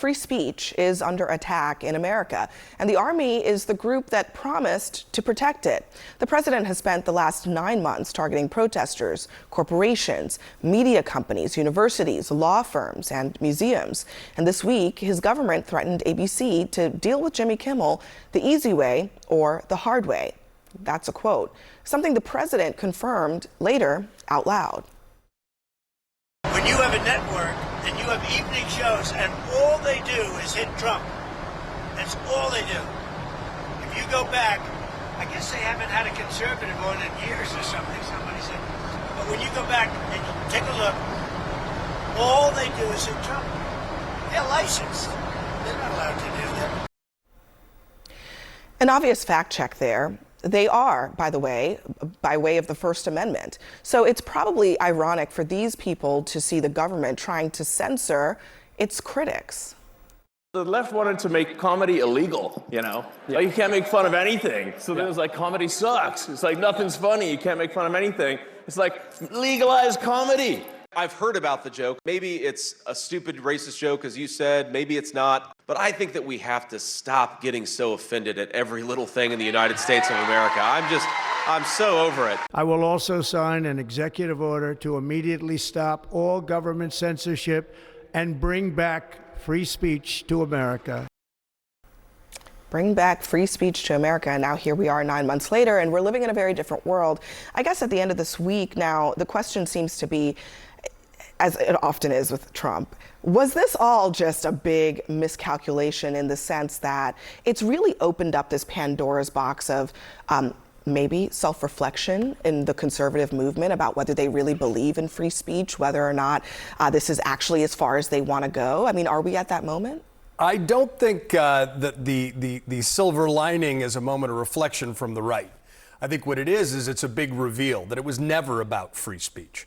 free speech is under attack in America, and the Army is the group that promised to protect it. The president has spent the last 9 months targeting protesters, corporations, media companies, universities, law firms, and museums. And this week, his government threatened ABC to deal with Jimmy Kimmel the easy way or the hard way. That's a quote, something the president confirmed later out loud. When you have a network and you have evening shows and all they do is hit Trump, that's all they do. If you go back, I guess they haven't had a conservative on in years or something, somebody said. But when you go back and you take a look, all they do is hit Trump. They're licensed. They're not allowed to do that. An obvious fact check there. They are, by the way, by way of the First Amendment. So it's probably ironic for these people to see the government trying to censor its critics. The left wanted to make comedy illegal, you know? Yeah. Like, you can't make fun of anything. So then it was like, comedy sucks. It's like, nothing's funny. You can't make fun of anything. It's like, legalize comedy. I've heard about the joke. Maybe it's a stupid racist joke, as you said. Maybe it's not. But I think that we have to stop getting so offended at every little thing in the United States of America. I'm so over it. I will also sign an executive order to immediately stop all government censorship and bring back free speech to America. Bring back free speech to America. And now here we are 9 months later, and we're living in a very different world. I guess at the end of this week now, the question seems to be, as it often is with Trump, was this all just a big miscalculation in the sense that it's really opened up this Pandora's box of maybe self-reflection in the conservative movement about whether they really believe in free speech, whether or not this is actually as far as they want to go? I mean, are we at that moment? I don't think that the silver lining is a moment of reflection from the right. I think what it is it's a big reveal that it was never about free speech.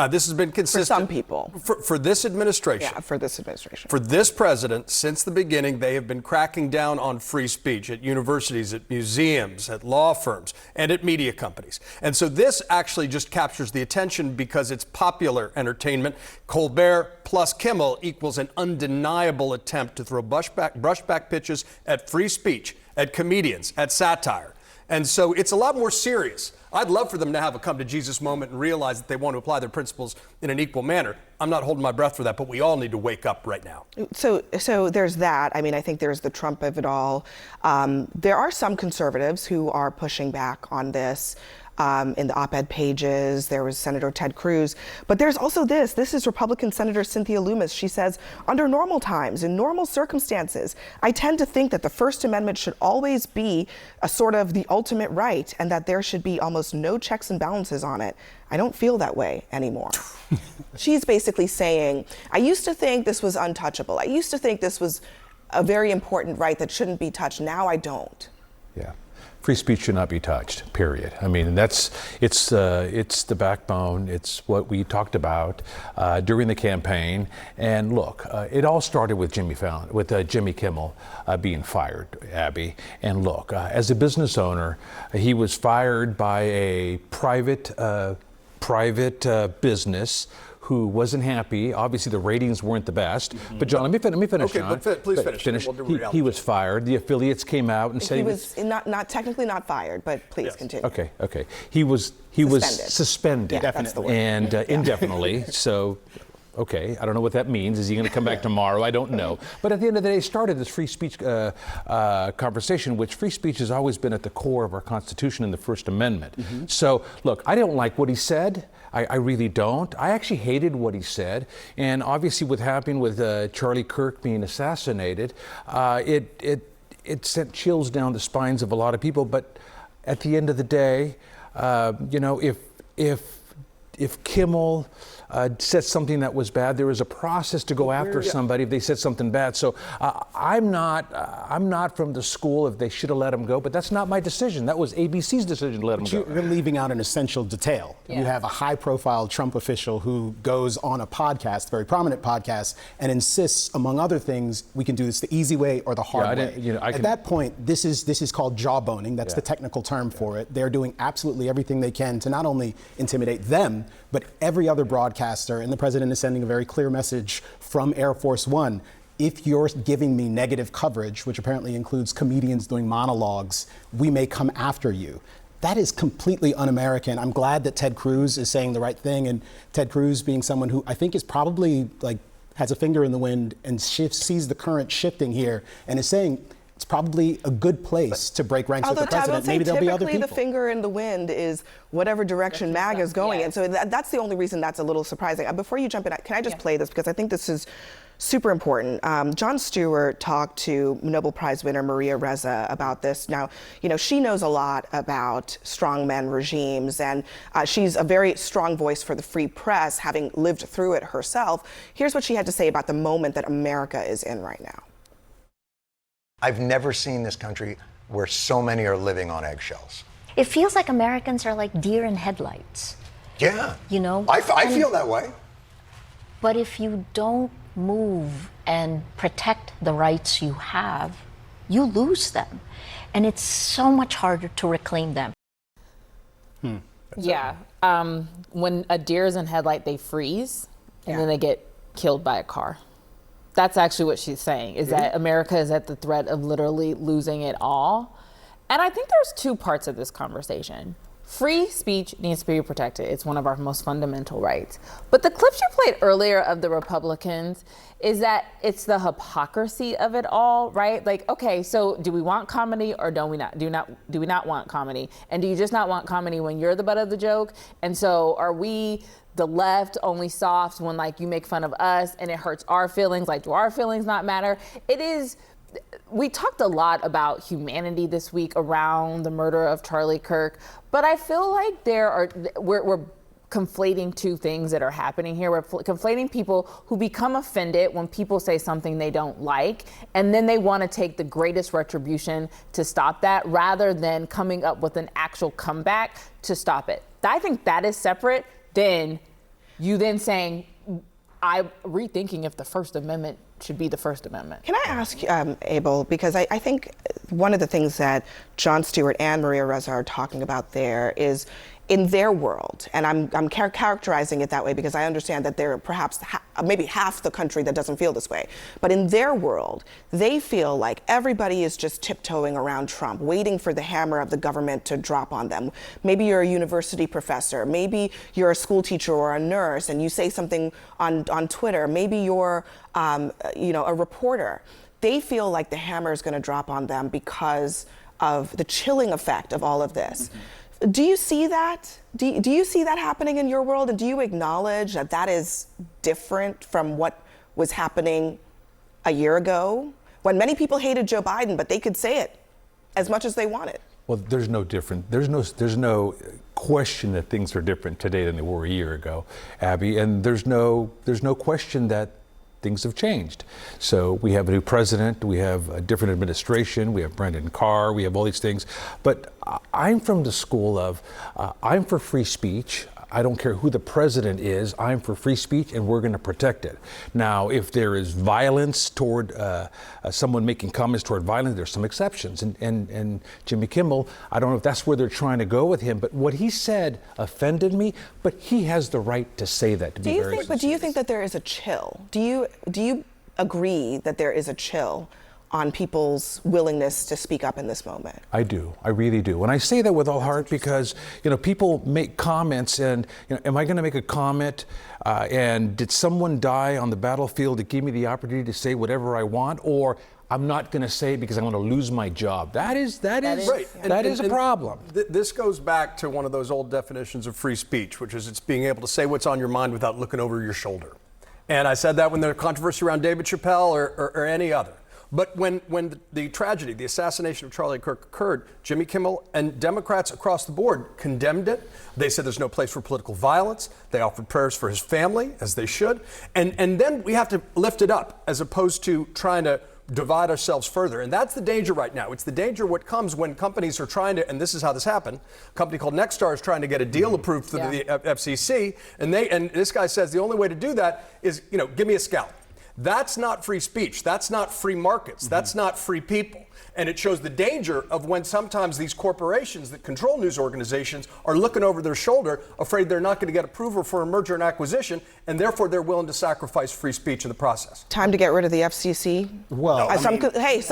This has been consistent. For some people. For this administration. Yeah, for this administration. For this president, since the beginning, they have been cracking down on free speech at universities, at museums, at law firms, and at media companies. And so this actually just captures the attention because it's popular entertainment. Colbert plus Kimmel equals an undeniable attempt to throw brushback pitches at free speech, at comedians, at satire. And so it's a lot more serious. I'd love for them to have a come to Jesus moment and realize that they want to apply their principles in an equal manner. I'm not holding my breath for that, but we all need to wake up right now. So there's that. I mean, I think there's the Trump of it all. There are some conservatives who are pushing back on this. In the op-ed pages, there was Senator Ted Cruz. But there's also this. This is Republican Senator Cynthia Lummis. She says, under normal times, in normal circumstances, I tend to think that the First Amendment should always be a sort of the ultimate right and that there should be almost no checks and balances on it. I don't feel that way anymore. She's basically saying, I used to think this was untouchable. I used to think this was a very important right that shouldn't be touched. Now I don't. Yeah. Free speech should not be touched, period. I mean, it's the backbone. It's what we talked about during the campaign. And look, it all started with Jimmy Kimmel being fired, Abby. And look, as a business owner, he was fired by a private business who wasn't happy. Obviously, the ratings weren't the best. Mm-hmm. But John, let me finish. Okay, John. but please finish. We'll he was fired. The affiliates came out and said he was not technically not fired, but please continue. Okay. He was suspended. Yeah, that's the word. And indefinitely. So. Okay, I don't know what that means. Is he going to come back tomorrow? I don't know. But at the end of the day, started this free speech conversation, which free speech has always been at the core of our Constitution and the First Amendment. Mm-hmm. So, look, I don't like what he said. I really don't. I actually hated what he said. And obviously what happened with Charlie Kirk being assassinated, it sent chills down the spines of a lot of people. But at the end of the day, if Kimmel said something that was bad, there is a process to go after somebody if they said something bad. So I'm not from the school if they should have let him go, but that's not my decision. That was ABC's decision to let him go. You're leaving out an essential detail. Yeah. You have a high-profile Trump official who goes on a podcast, a very prominent podcast, and insists, among other things, we can do this the easy way or the hard way. At that point, this is called jawboning. That's the technical term for it. They're doing absolutely everything they can to not only intimidate them, but every other broadcaster, and the president is sending a very clear message from Air Force One. if you're giving me negative coverage, which apparently includes comedians doing monologues, we may come after you. That is completely un-American. I'm glad that Ted Cruz is saying the right thing, and Ted Cruz being someone who I think is probably has a finger in the wind and sees the current shifting here and is saying it's probably a good place to break ranks with the president. Maybe there'll be other people. Typically the finger in the wind is whatever direction MAGA is going. And so that's the only reason that's a little surprising. Before you jump in, can I just play this because I think this is super important. Jon Stewart talked to Nobel Prize winner Maria Ressa about this. Now, she knows a lot about strongman regimes, and she's a very strong voice for the free press, having lived through it herself. Here's what she had to say about the moment that America is in right now. I've never seen this country where so many are living on eggshells. It feels like Americans are like deer in headlights. Yeah. I feel that way. But if you don't move and protect the rights you have, you lose them. And it's so much harder to reclaim them. Yeah. When a deer is in headlight, they freeze and then they get killed by a car. That's actually what she's saying, is that America is at the threat of literally losing it all. And I think there's two parts of this conversation. Free speech needs to be protected. It's one of our most fundamental rights. But the clips you played earlier of the Republicans is that it's the hypocrisy of it all, right? Like, okay, so do we want comedy or do we not want comedy? And do you just not want comedy when you're the butt of the joke? And so are we the left only soft when you make fun of us and it hurts our feelings? Do our feelings not matter? We talked a lot about humanity this week around the murder of Charlie Kirk, but I feel like we're conflating two things that are happening here. We're conflating people who become offended when people say something they don't like, and then they want to take the greatest retribution to stop that rather than coming up with an actual comeback to stop it. I think that is separate than you then saying, I'm rethinking if the First Amendment should be the First Amendment. Can I ask, Abel, because I think one of the things that Jon Stewart and Maria Ressa are talking about there is in their world, and I'm characterizing it that way because I understand that there are perhaps maybe half the country that doesn't feel this way, but in their world, they feel like everybody is just tiptoeing around Trump, waiting for the hammer of the government to drop on them. Maybe you're a university professor, maybe you're a school teacher or a nurse, and you say something on Twitter, maybe you're a reporter. They feel like the hammer is going to drop on them because of the chilling effect of all of this. Mm-hmm. Do you see that? Do you see that happening in your world? And do you acknowledge that that is different from what was happening a year ago when many people hated Joe Biden, but they could say it as much as they wanted? Well, there's no different. There's no question that things are different today than they were a year ago, Abby. And there's no question that things have changed. So we have a new president, we have a different administration, we have Brendan Carr, we have all these things. But I'm from the school of, I'm for free speech. I don't care who the president is, I'm for free speech and we're going to protect it. Now, if there is violence toward someone making comments toward violence, there's some exceptions. And Jimmy Kimmel, I don't know if that's where they're trying to go with him, but what he said offended me, but he has the right to say that, to be very sincere. But do you think that there is a chill? Do you agree that there is a chill on people's willingness to speak up in this moment? I do. I really do. And I say that with all heart because, people make comments and, am I going to make a comment and did someone die on the battlefield to give me the opportunity to say whatever I want, or I'm not going to say it because I'm going to lose my job? That is right. That is a problem. This goes back to one of those old definitions of free speech, which is it's being able to say what's on your mind without looking over your shoulder. And I said that when there's controversy around David Chappelle or any other. But when the tragedy, the assassination of Charlie Kirk occurred, Jimmy Kimmel and Democrats across the board condemned it. They said there's no place for political violence. They offered prayers for his family, as they should. And then we have to lift it up as opposed to trying to divide ourselves further. And that's the danger right now. It's the danger what comes when companies are trying to, and this is how this happened, a company called Nexstar is trying to get a deal approved through the FCC. And this guy says the only way to do that is, give me a scalp. That's not free speech. That's not free markets. That's not free people. And it shows the danger of when sometimes these corporations that control news organizations are looking over their shoulder, afraid they're not going to get approval for a merger and acquisition, and therefore they're willing to sacrifice free speech in the process. Time to get rid of the FCC? Well, some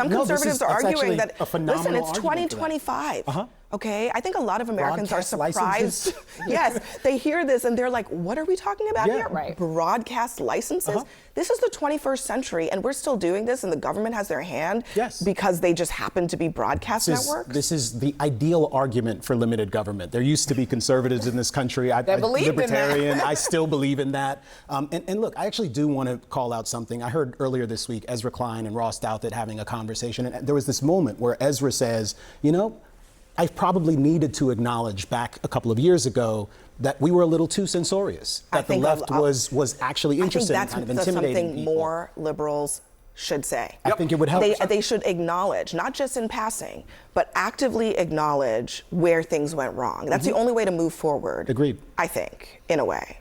conservatives are arguing that, a phenomenal listen, it's 2025. Okay, I think a lot of Americans Broadcast are surprised. Yes, they hear this and they're like, what are we talking about here? Right. Broadcast licenses? This is the 21st century and we're still doing this and the government has their hand because they just happen to be broadcast networks? This is the ideal argument for limited government. There used to be conservatives in this country. I'm libertarian. I still believe in that. And look, I actually do want to call out something. I heard earlier this week Ezra Klein and Ross Douthat having a conversation, and there was this moment where Ezra says, you know, I probably needed to acknowledge back a couple of years ago that we were a little too censorious, that the left was actually interested in kind of intimidating something people. More liberals should say. I think it would help. They should acknowledge, not just in passing, but actively acknowledge where things went wrong. That's the only way to move forward. Agreed. I think, in a way.